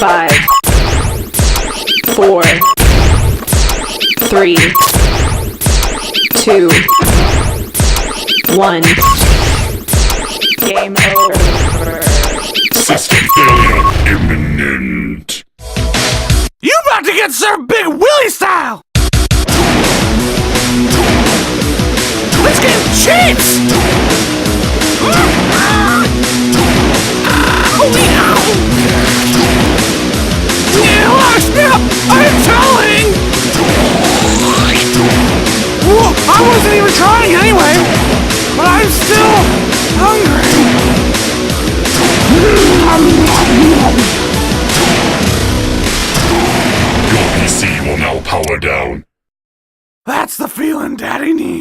5, 4, 3, 2, 1. Game over. System failure imminent. You about to get served Big Willie style! Let's get chips! Snap! I'm telling! Whoa, I wasn't even trying anyway, but I'm still hungry. Your PC will now power down. That's the feeling Daddy needs.